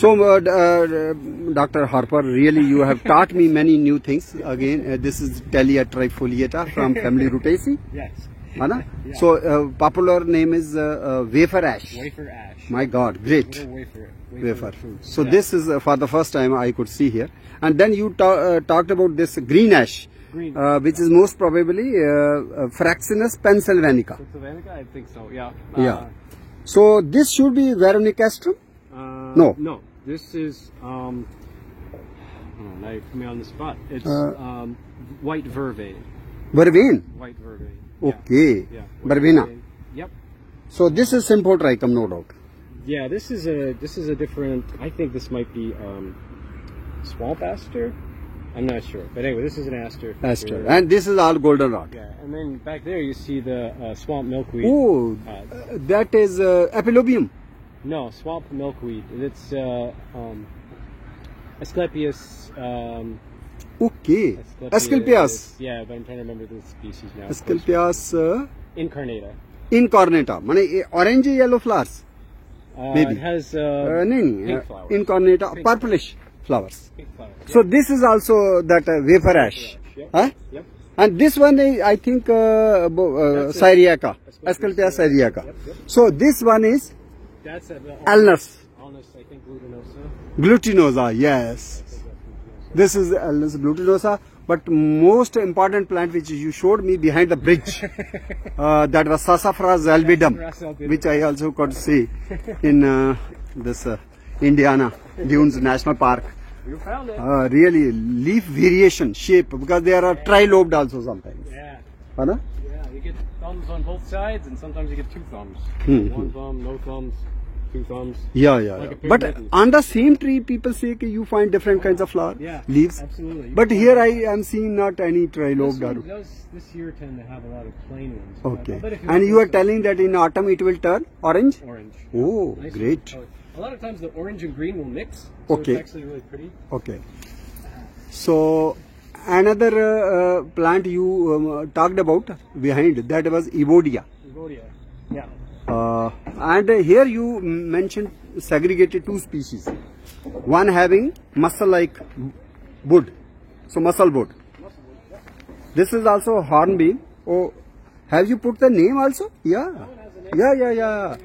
So, Dr. Harper, really you have taught me many new things. Again, this is Telea trifoliata from family Rutaceae. Yes. Anna? Yeah. So, popular name is wafer ash. Wafer ash. My God, great. Little Wafer. fruit. So, Yeah. this is for the first time I could see here. And then you talked about this green ash, Green. which is most probably Fraxinus pennsylvanica. Pennsylvanica? I think so, yeah. Yeah. So, this should be Veronicastrum? No. No. This is, oh, now you put me on the spot. It's white vervain. Vervain? White vervain. Okay. Yeah. Verbena. Yep. So this is Symphotrichum, no doubt. Yeah, this is a different, I think this might be swamp aster? I'm not sure. But anyway, this is an aster. Aster. And this is all goldenrod. Yeah, and then back there you see the swamp milkweed. Oh, that is Epilobium. No, swamp milkweed. It's Asclepias. Okay. Asclepias. Yeah, but I'm trying to remember the species now. Asclepias Incarnata. incornata. Mane orange yellow flowers. Maybe. It has pink flowers. Incornata, Pink purplish flowers. Pink flowers. So this is also that wafer ash. Yep. Huh? Yep. And this one is, I think, Syriaca. Asclepias syriaca. Yep. So this one is That's Alnus. Alnus, I think, glutinosa. Glutinosa, yes. This is Alnus glutinosa, but most important plant which you showed me behind the bridge, that was Sassafras albidum, which I also could see in this Indiana Dunes National Park. You found it. Really leaf variation, shape, because they are trilobed also sometimes. Yeah. Anna? Yeah, you get thumbs on both sides, and sometimes you get two thumbs. One thumb, no thumbs, two thumbs. Yeah. Like a pair But of mittens. on the same tree, people say that you find different kinds of flower, Yeah, leaves. absolutely. But here I am seeing not any trilobed. This one does this year tend to have a lot of plain ones. Okay. But if And you are telling that in autumn it will turn orange? orange. Oh, Nice great. color. A lot of times the orange and green will mix. So Okay. It's actually really pretty. Okay. So another plant you talked about behind, that was Evodia. Evodia. Yeah. And here you mentioned segregated two species. One having muscle-like wood, so muscle wood. This is also hornbeam. Oh, have you put the name also? Yeah. Yeah.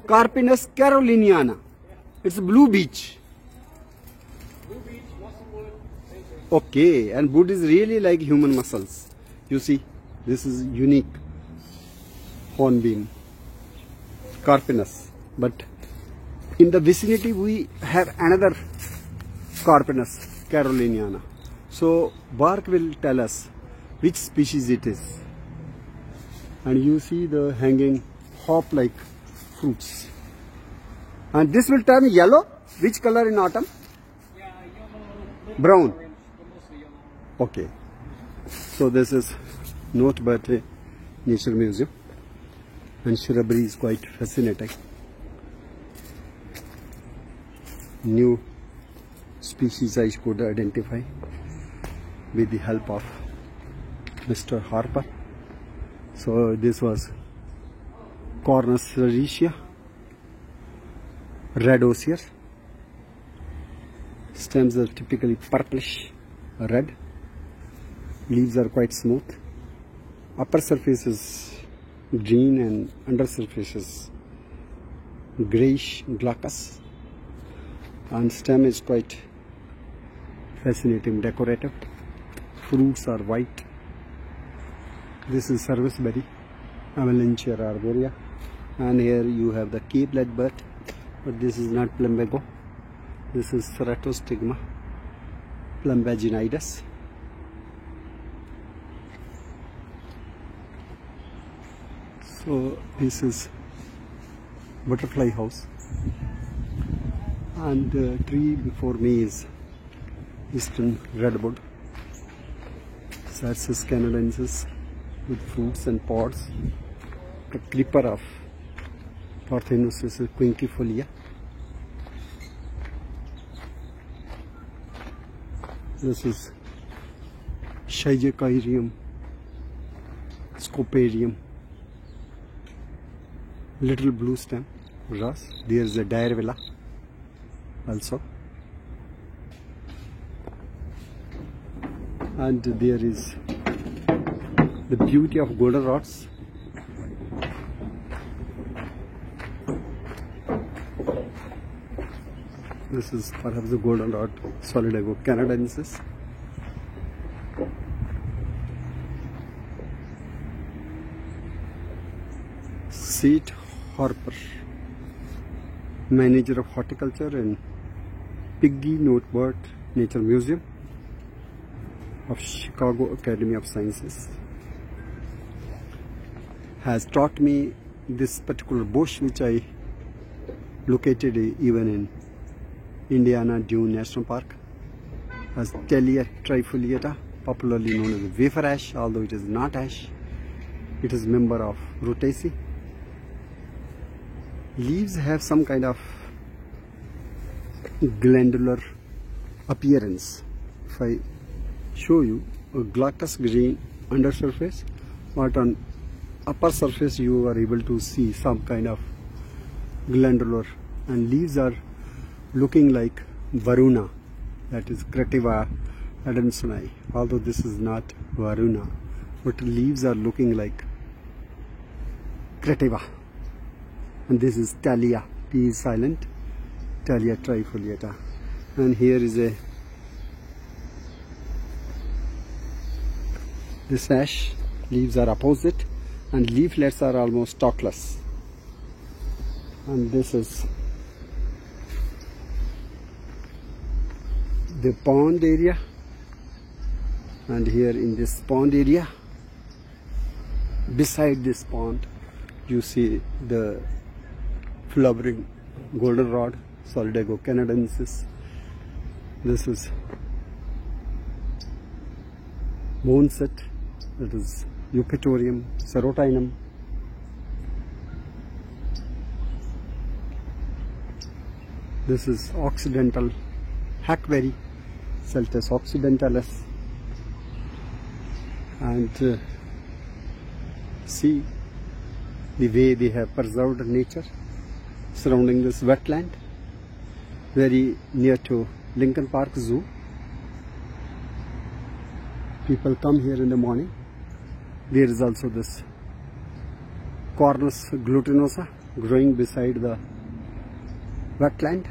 Carpinus caroliniana. It's blue beech. Blue beech, musclewood, same thing. Okay, and wood is really like human muscles. You see, this is unique hornbeam, Carpinus. But in the vicinity we have another Carpinus caroliniana. So bark will tell us which species it is. And you see the hanging hop-like fruits. And this will turn yellow. Which color in autumn? Yeah, yellow, Brown. orange, but mostly yellow. Okay. So this is North Birthday Nature Museum, and shrubbery is quite fascinating. New species I could identify with the help of Mr. Harper. So this was Cornus sericea, red osier. Stems are typically purplish red. Leaves are quite smooth. Upper surface is green and under surface is grayish glaucous. And stem is quite fascinating, decorative. Fruits are white. This is serviceberry, Avalanche arborea. And here you have the Cape leadbird, but this is not plumbago. This is Ceratostigma plumbaginides. So this is butterfly house, and the tree before me is eastern redwood, Sarsis canadensis with fruits and pods. The creeper of Parthenosis quinquifolia. This is Shaejacairium scoparium, little blue stem, Ross. There is a Direvilla, also. And there is the beauty of goldenrods. This is perhaps the goldenrod Solidago canadensis. Sid Harper, manager of horticulture in Piggy Notebird Nature Museum of Chicago Academy of Sciences, has taught me this particular bush, which I located even in Indiana Dune National Park, as Telea trifoliata, popularly known as wafer ash, although it is not ash. It is member of Rutaceae. Leaves have some kind of glandular appearance. If I show you a glaucous green undersurface, but on upper surface you are able to see some kind of glandular, and leaves are looking like Varuna, that is Cretiva adamsoni, although this is not Varuna, but leaves are looking like Cretiva. And this is Telea, P is silent, Telea trifoliata. And here is this ash, leaves are opposite and leaflets are almost stalkless. And this is the pond area, and here in this pond area, beside this pond, you see the flowering goldenrod Solidago canadensis. This is boneset, that is Eupatorium serotinum. This is occidental hackberry, Celtis occidentalis, and see the way they have preserved nature surrounding this wetland, very near to Lincoln Park Zoo. People come here in the morning. There is also this Cornus glutinosa growing beside the wetland.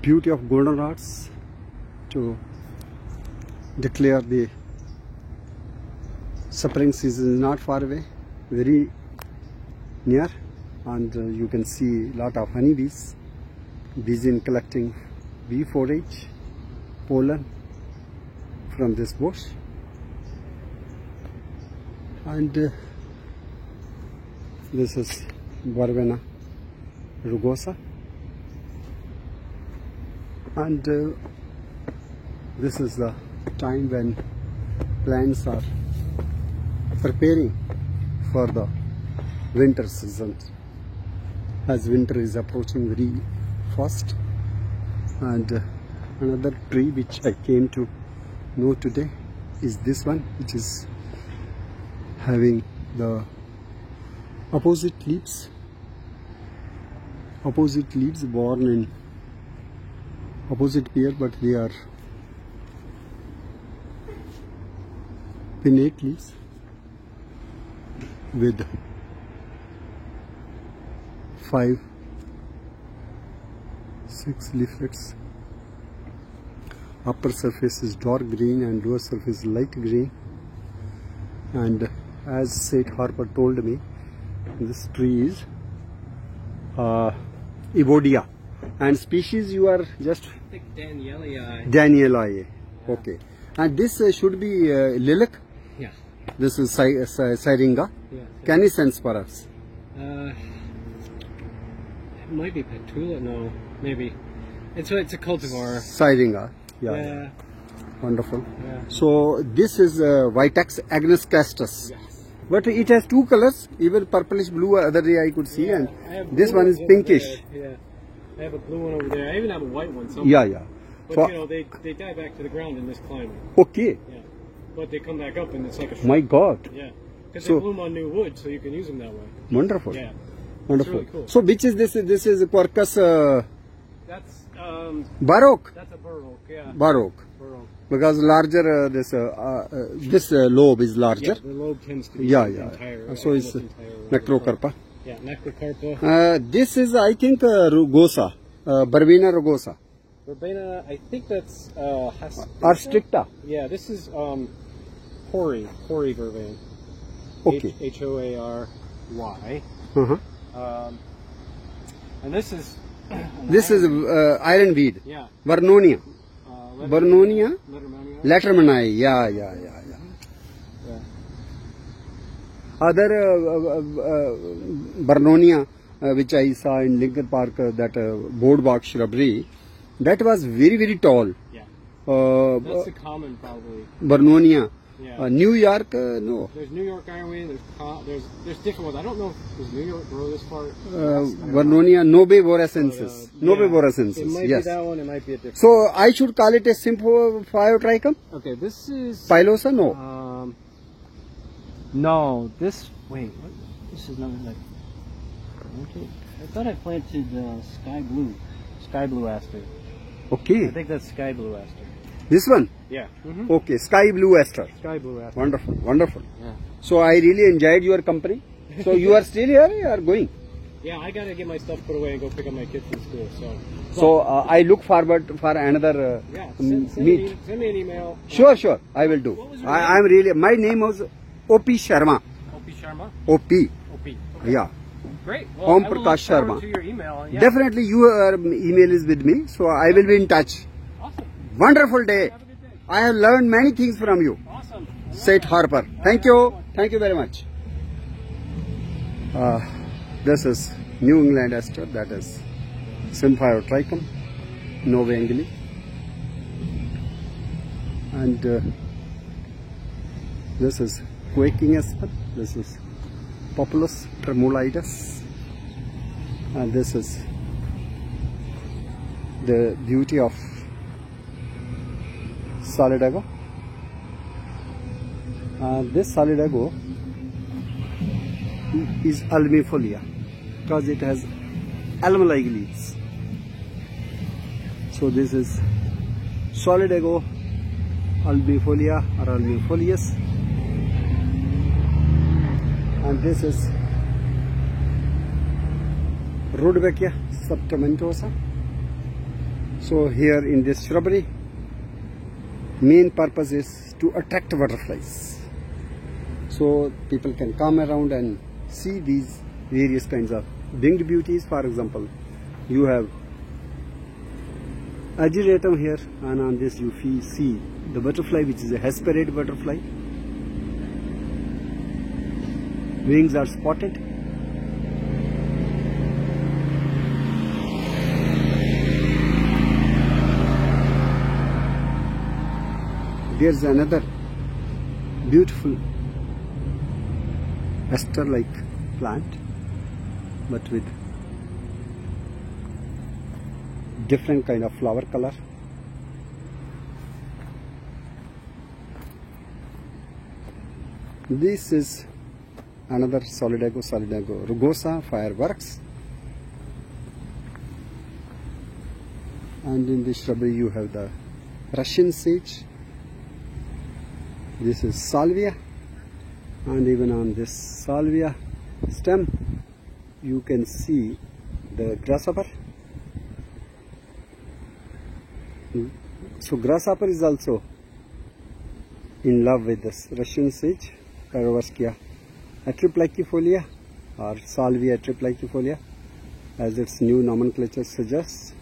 Beauty of goldenrods to declare the spring season is not far away, very near, and you can see lot of honeybees busy in collecting bee forage, pollen from this bush. And this is Verbena rugosa, and this is the time when plants are preparing for the winter season, as winter is approaching very fast. And another tree which I came to know today is this one, which is having the opposite leaves born in opposite pair, but they are pinnate leaves with 5-6 leaflets. Upper surface is dark green and lower surface light green. And as Sid Harper told me, this tree is Evodia, and species you are just I think Danielii. Danielii. Okay, and this should be lilac. Yeah. This is Syringa. Yeah. Canescens perhaps. It might be Petula. No, maybe. It's a cultivar. Syringa. Yeah. Yeah. Wonderful. Yeah. So this is Vitex Agnes castus. Yes. But it has two colors, even purplish blue other day I could see, Yeah, and I have this blue one is ones over pinkish. there. Yeah. I have a blue one over there. I even have a white one somewhere. Yeah, yeah. But So, you know, they die back to the ground in this climate. okay. Yeah. But they come back up and it's like a shrub. My God. Yeah. Because So- they bloom on new wood, so you can use them that way. Wonderful. Yeah. Wonderful. really cool. So which is this? This is Quercus That's Baroque. that's a Baroque. Yeah. Baroque. Baroque. Because larger this lobe is larger. Yeah, the lobe tends to be Yeah. entire. So it's almost entire Macrocarpa. Yeah, Macrocarpa. This is, I think, rugosa, Verbena rugosa, Verbena, I think that's or stricta. Yeah, this is Hoary verbena. Okay. Hoary. And this is This is ironweed. yeah. Vernonia. Vernonia. Lettermania. Lettermanii. Yeah. Yeah. Other Vernonia, which I saw in Lincoln Park, that boardwalk shrubbery, that was very tall. Yeah. That's the common probably. Vernonia. Yeah. New York, no. There's New York ironweed. There's different ones. I don't know if does New York grow this far. Vernonia Nobe boracensis. Nobe It boracensis. might Yes. be that one. It might be a different. So I should call it a Symphophyotrichum? Okay, this is. Pilosa? No. No, this. Wait, what? This is not like. Okay. I thought I planted sky blue aster. I Okay. think that's sky blue aster. This one? Yeah. Okay. Sky blue aster. Sky blue aster. Wonderful. Yeah. So I really enjoyed your company. So you are still here? You are going? Yeah, I gotta get my stuff put away and go pick up my kids from school. So I look forward for another yeah, meet. send me an email. Sure. I will do. What was your I am really. My name was O.P. Sharma. OP Sharma. O.P. OP. Okay. Yeah. Great. Om I will Prakash look forward Sharma. to your email. Yeah. Definitely your email is with me. So I will be in touch. Awesome. Wonderful day. Have a good day. I have learned many things from you. Awesome. Seth Harper. Thank you. Thank you very much. This is New England aster, that is Symphophyotrichum novae. And this is quaking aspen. This is Populus tremulitis. And this is the beauty of Solidago. This Solidago is almifolia because it has elm-like leaves. So this is Solidago almifolia or almifolius, and this is Rudbeckia subtomentosa. So here in this shrubbery, main purpose is to attract butterflies. So people can come around and see these various kinds of winged beauties. For example, you have ageratum here, and on this you see the butterfly, which is a hesperid butterfly. Wings are spotted. There's another beautiful aster-like plant, but with different kind of flower color. This is another Solidago rugosa fireworks, and in this shrubbery you have the Russian sage. This is salvia, and even on this salvia stem you can see the grasshopper. So grasshopper is also in love with this Russian sage, Perovskia atriplicifolia or Salvia atriplicifolia, as its new nomenclature suggests.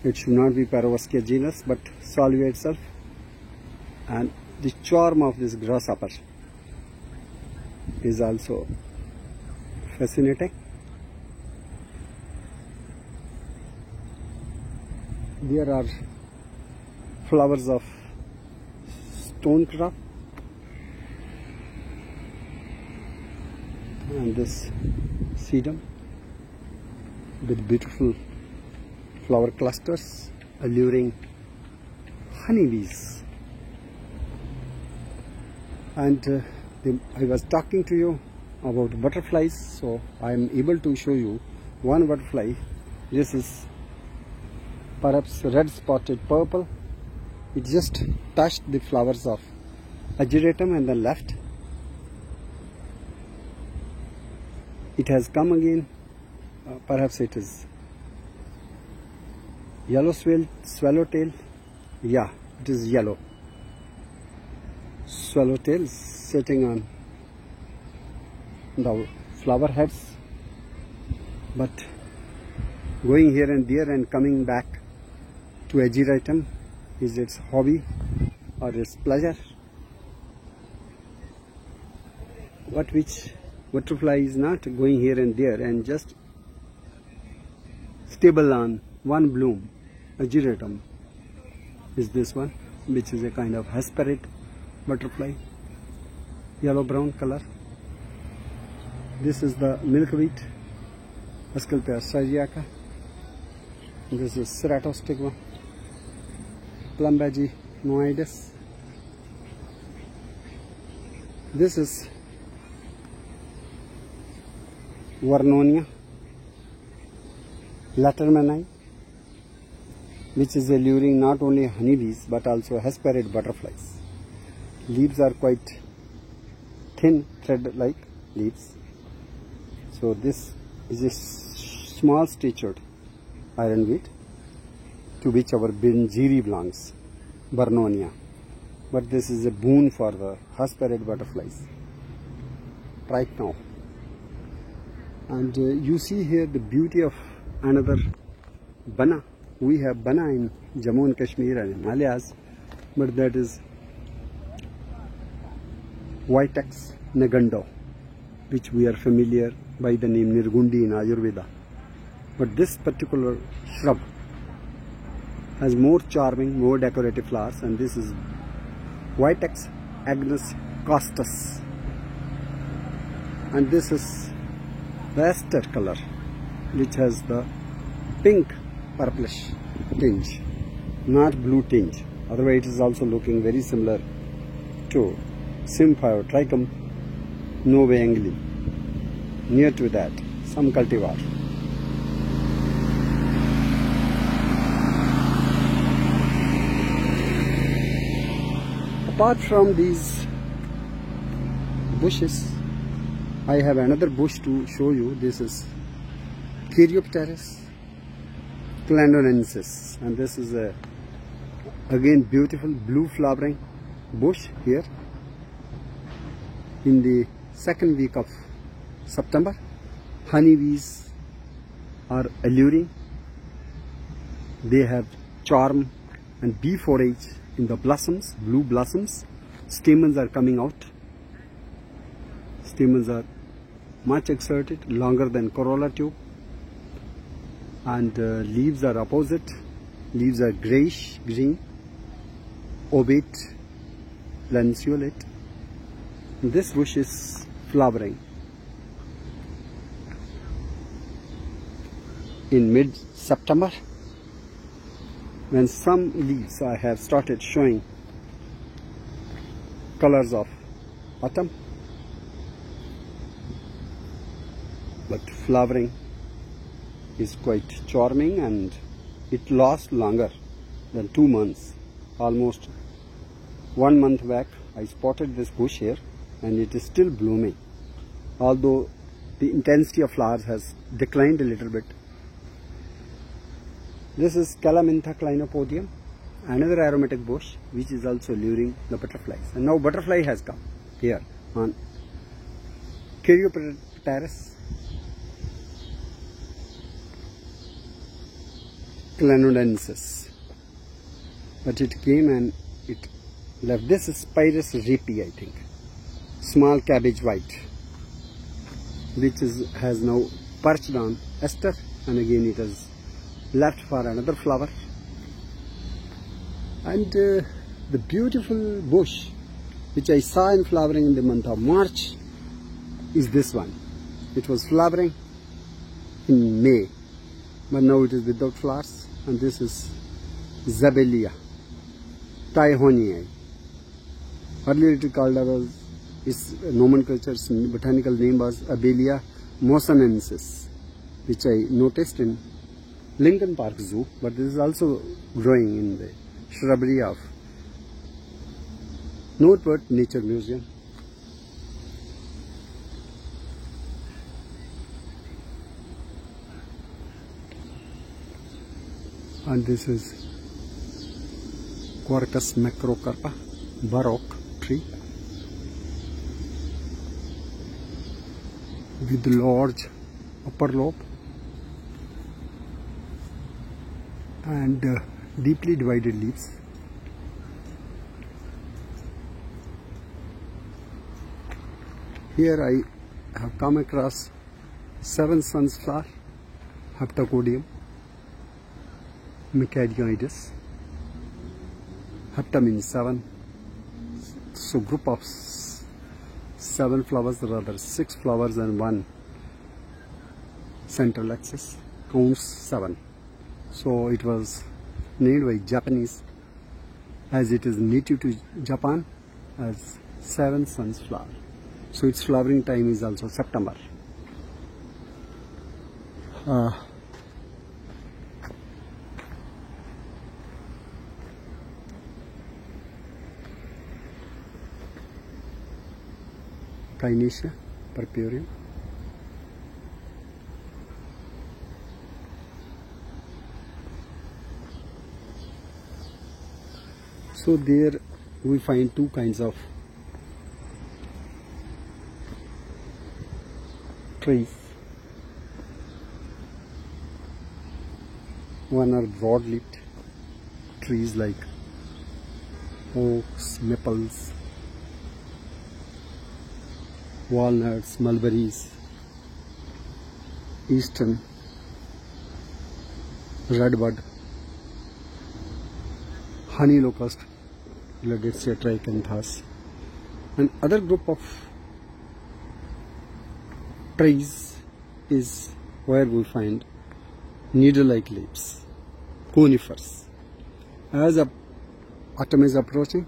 It should not be Perovskia genus but Salvia itself. And the charm of this grasshopper is also fascinating. There are flowers of stonecrop, and this sedum with beautiful flower clusters alluring honeybees. And I was talking to you about butterflies, so I am able to show you one butterfly. This is perhaps red spotted purple. It just touched the flowers of ageratum and then left. It has come again. Perhaps it is yellow swallowtail. Yeah, it is yellow swallowtail sitting on the flower heads, but going here and there and coming back to ageratum is its hobby or its pleasure. But which butterfly is not going here and there and just stable on one bloom? Ageratum is this one, which is a kind of hesperate butterfly, yellow brown color. This is the milkweed, Asclepias syriaca. This is Ceratostigma, Plumbaginoides. This is Vernonia Lettermani, which is alluring not only honeybees but also hesperate butterflies. Leaves are quite thin, thread-like leaves. So this is a small statured ironweed to which our Bingiri belongs, Vernonia. But this is a boon for the hesperate butterflies right now. And you see here the beauty of another Bana. We have Bana in Jammu and Kashmir and Himalayas, but that is Vitex negando, which we are familiar by the name Nirgundi in Ayurveda. But this particular shrub has more charming, more decorative flowers, and this is Vitex agnus costus. And this is the ester color, which has the pink purplish tinge, not blue tinge. Otherwise it is also looking very similar to Symphyotrichum novae, near to that, some cultivar. Apart from these bushes, I have another bush to show you. This is Chiropteris clandonensis, and this is a again beautiful blue flowering bush here. In the second week of September, honeybees are alluring. They have charm and bee forage in the blossoms, blue blossoms. Stamens are coming out. Stamens are much exerted, longer than corolla tube, and leaves are opposite. Leaves are grayish green, ovate, lanceolate. This bush is flowering in mid-September, when some leaves I have started showing colors of autumn, but flowering is quite charming, and it lasts longer than 2 months. Almost 1 month back I spotted this bush here, and it is still blooming, although the intensity of flowers has declined a little bit. This is Calamintha clinopodium, another aromatic bush which is also luring the butterflies. And now butterfly has come here on Chiropteris clandonensis. But it came and it left. This is Spirus ripi, I think. Small cabbage white, which has now perched on ester, and again it has left for another flower. And the beautiful bush which I saw in flowering in the month of March is this one. It was flowering in May, but now it is without flowers. And this is Zabelia Tyhonii. Earlier it is called as its nomenclature, its botanical name was Abelia mosanensis, which I noticed in Lincoln Park Zoo, but this is also growing in the shrubbery of Northwood Nature Museum. And this is Quercus macrocarpa, baroque tree with large upper lobe and deeply divided leaves. Here I have come across 7 suns flower, Heptacodium, Macadioides. Hepta means 7, so group of 7 flowers, rather 6 flowers and 1 central axis, counts 7. So it was named by Japanese, as it is native to Japan, as 7 suns flower. So its flowering time is also September. Kinesia purpureum. So there we find 2 kinds of trees. One are broad-leaved trees like oaks, maples, walnuts, mulberries, eastern redbud, honey locust, Gladitsia triacanthus, and other group of trees is where we find needle-like leaves, conifers. As autumn is approaching,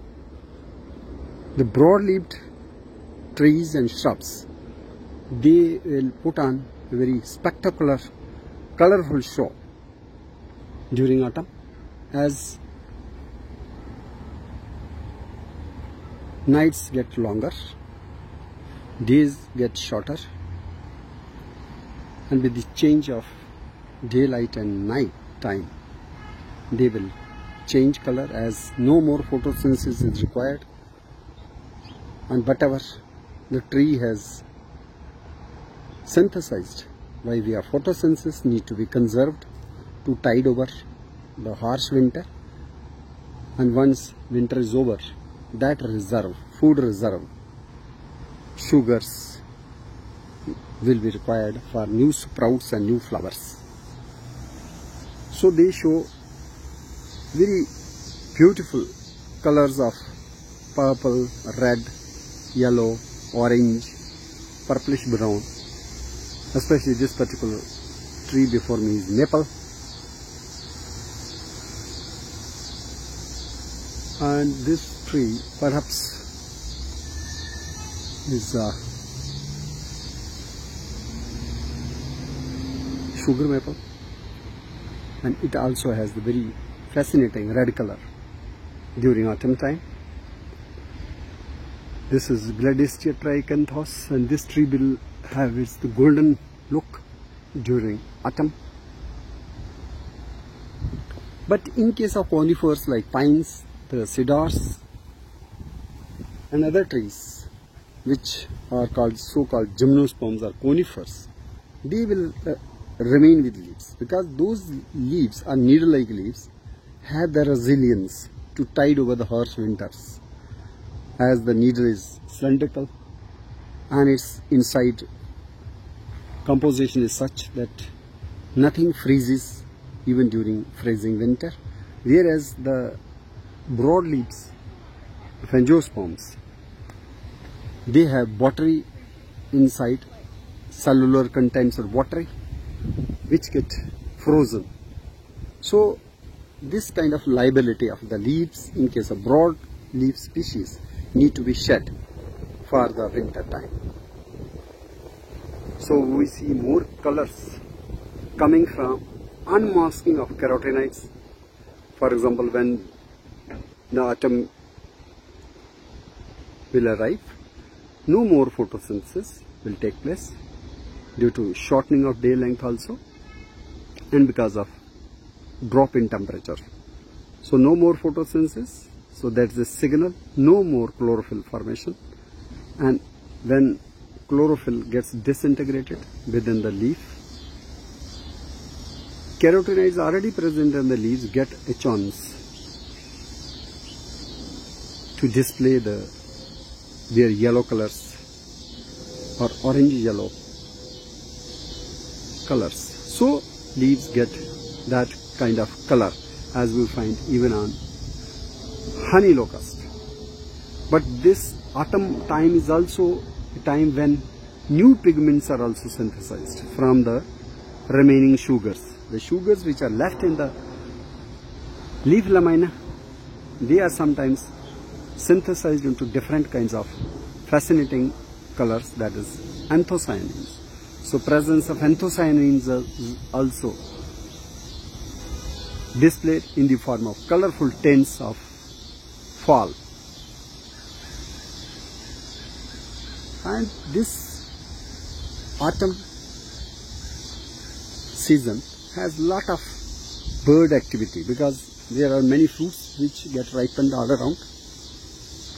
the broad-leaved trees and shrubs, they will put on a very spectacular, colorful show during autumn, as nights get longer, days get shorter, and with the change of daylight and night time, they will change color, as no more photosynthesis is required, and whatever the tree has synthesized by via photosynthesis need to be conserved to tide over the harsh winter, and once winter is over, that reserve, food reserve, sugars will be required for new sprouts and new flowers. So they show very beautiful colors of purple, red, yellow, orange, purplish brown. Especially this particular tree before me is maple, and this tree perhaps is sugar maple, and it also has the very fascinating red color during autumn time. This is Gladitsia triacanthus, and this tree will have the golden look during autumn. But in case of conifers like pines, the cedars and other trees which are called so-called gymnosperms or conifers, they will remain with leaves, because those leaves are needle-like leaves, have the resilience to tide over the harsh winters, as the needle is cylindrical and its inside composition is such that nothing freezes even during freezing winter, whereas the broad leaves of angiosperms, they have watery inside, cellular contents are watery, which get frozen. So this kind of liability of the leaves in case of broad leaf species need to be shed for the winter time. So we see more colors coming from unmasking of carotenoids. For example, when the autumn will arrive, no more photosynthesis will take place due to shortening of day length also, and because of drop in temperature. So no more photosynthesis, so that's a signal, no more chlorophyll formation. And when chlorophyll gets disintegrated within the leaf, carotenoids already present in the leaves get a chance to display their yellow colors or orange yellow colors. So leaves get that kind of color as we find even on honey locust. But this autumn time is also a time when new pigments are also synthesized from the remaining sugars. The sugars which are left in the leaf lamina, they are sometimes synthesized into different kinds of fascinating colors, that is anthocyanins. So presence of anthocyanins is also displayed in the form of colorful tints of fall. And this autumn season has lot of bird activity, because there are many fruits which get ripened all around,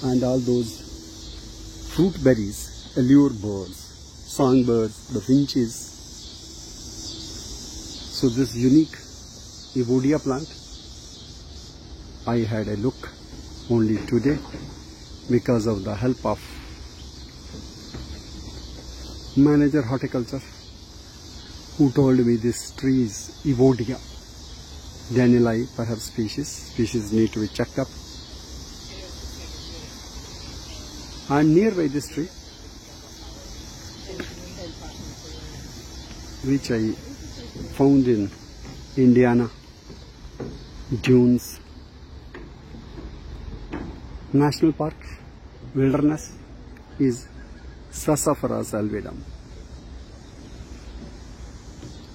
and all those fruit berries allure birds, songbirds, the finches. So this unique Evodia plant, I had a look only today because of the help of manager horticulture, who told me this tree is Evodia Danieli, perhaps species need to be checked up. And nearby this tree, which I found in Indiana Dunes National Park Wilderness, is Sassafras alvedum.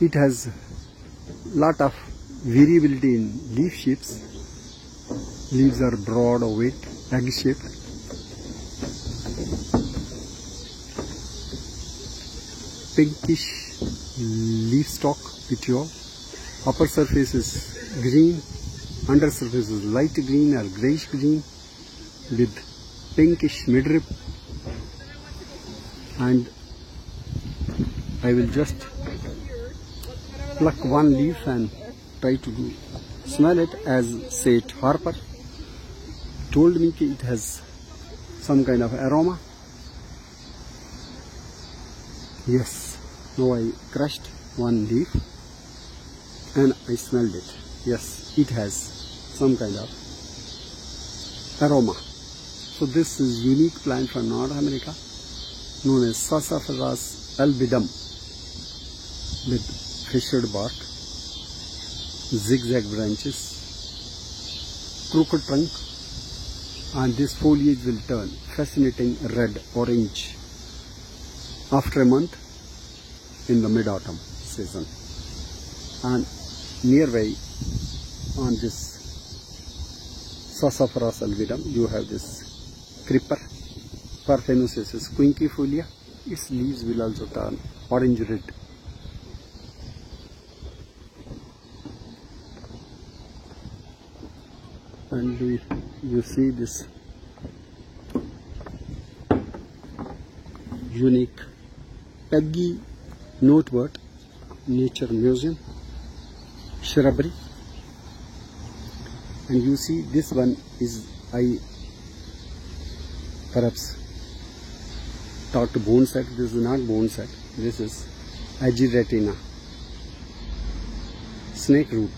It has lot of variability in leaf shapes. Leaves are broad, ovate, egg shaped. Pinkish leaf stalk petiole. Upper surface is green, under surface is light green or greyish green with pinkish midrib. And I will just pluck one leaf and try to smell it, as Seth Harper told me it has some kind of aroma. Yes, now I crushed one leaf and I smelled it. Yes, it has some kind of aroma. So this is unique plant from North America, known as Sassafras alvedum, with fissured bark, zigzag branches, crooked trunk, and this foliage will turn fascinating red orange after a month in the mid-autumn season. And nearby on this Sassafras alvedum, you have this creeper, Parthenosis quinquifolia. Its leaves will also turn orange red. And you see this unique Peggy Notebird Nature Museum shrubbery. And you see this one is, I perhaps thought bone set. This is not bone set. This is Ageratina, snake root.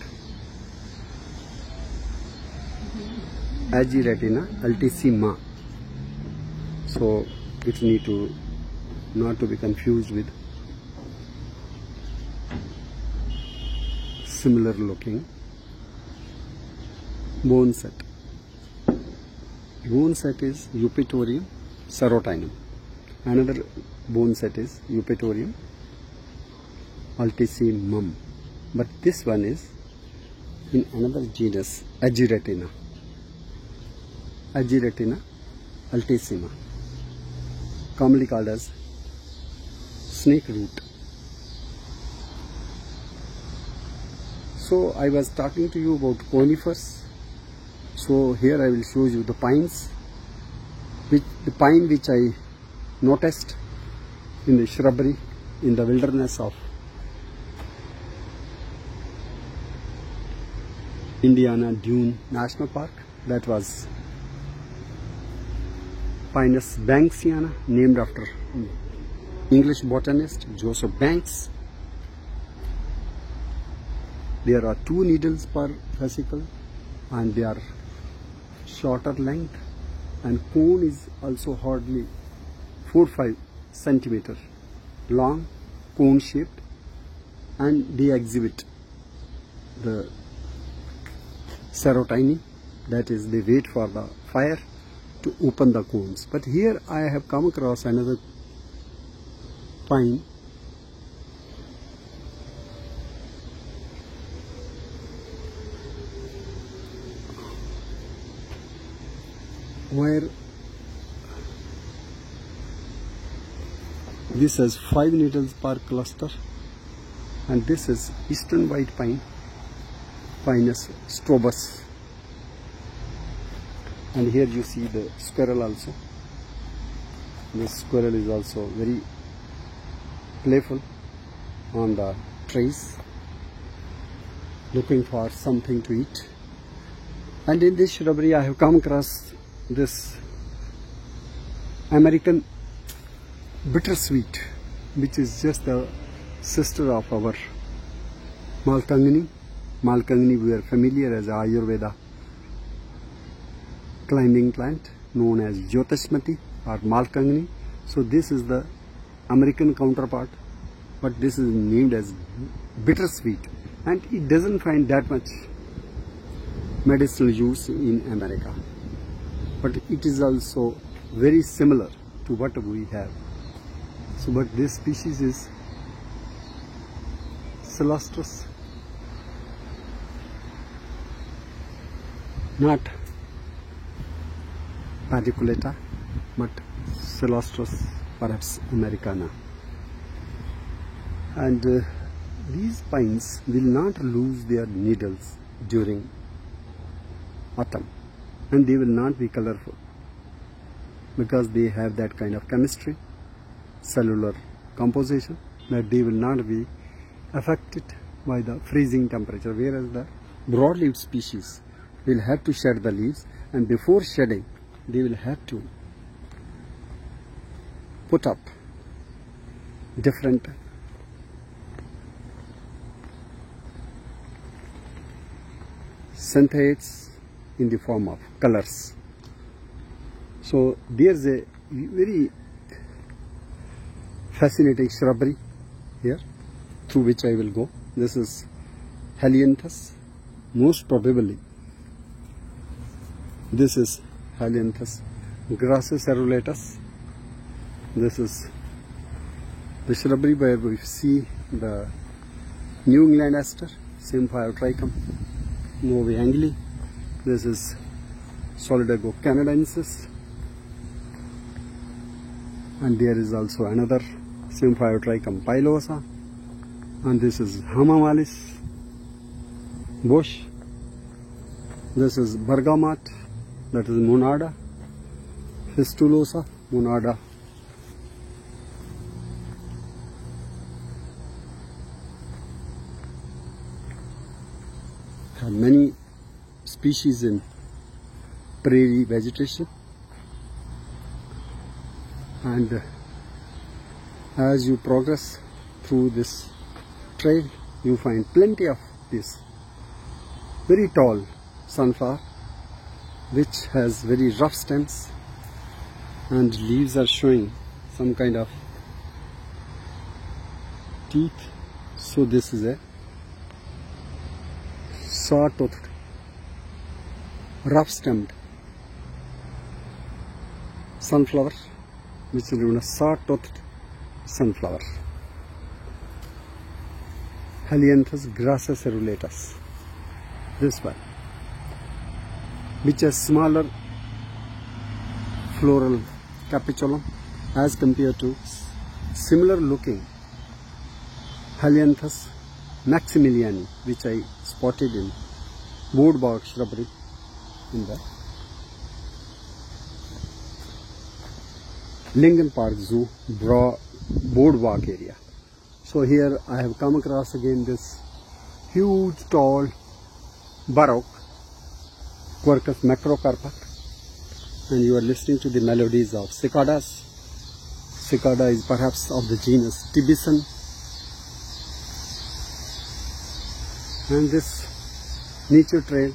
Ageratina altissima. So it need to not to be confused with similar looking bone set. Bone set is Eupatorium serotinum. Another bone set is Eupatorium altissimum. but this one is in another genus, Ageratina. Ageratina altissima, commonly called as snake root. So I was talking to you about conifers. So here I will show you the pines, the pine which I noticed in the shrubbery in the wilderness of Indiana Dune National Park. That was Pinus banksiana, named after English botanist Joseph Banks. There are 2 needles per fascicle and they are shorter length, and cone is also hardly 4-5 centimeter long, cone shaped, and they exhibit the serotonin, that is they wait for the fire to open the cones. But here I have come across another pine where this has 5 needles per cluster, and this is eastern white pine, Pinus strobus. And here you see the squirrel also. This squirrel is also very playful on the trees, looking for something to eat. And in this shrubbery I have come across this American bittersweet, which is just the sister of our Malkangni. Malkangni we are familiar as Ayurveda climbing plant known as Jyotishmati or Malkangni. So this is the American counterpart, but this is named as bittersweet, and it doesn't find that much medicinal use in America, but it is also very similar to what we have. So but this species is Celastrus, not paniculata, but Celastrus perhaps americana. And these pines will not lose their needles during autumn, and they will not be colorful because they have that kind of chemistry, cellular composition, that they will not be affected by the freezing temperature, whereas the broadleaf species will have to shed the leaves, and before shedding they will have to put up different synthetes in the form of colors. So there's a very fascinating shrubbery here through which I will go. This is Helianthus, most probably this is Helianthus grassus cerulatus. This is the shrubbery where we see the New England aster, Symphyotrichum novae. This is Solidago canadensis, and there is also another Symphyotrichum pilosa, and this is Hamamelis bush. This is bergamot, that is Monarda fistulosa, Monarda have many species in prairie vegetation, and as you progress through this trail you find plenty of this very tall sunflower which has very rough stems and leaves are showing some kind of teeth. So this is a saw-toothed, rough-stemmed sunflower, which is known as saw-toothed sunflower. Helianthus grassocerulatus. This one, which has smaller floral capitulum as compared to similar looking Helianthus maximiliani, which I spotted in boardwalk shrubbery in the Lincoln Park Zoo boardwalk area. So here I have come across again this huge tall Baroque Quercus macrocarpa, and you are listening to the melodies of cicadas. Cicada is perhaps of the genus Tibicen, and this nature trail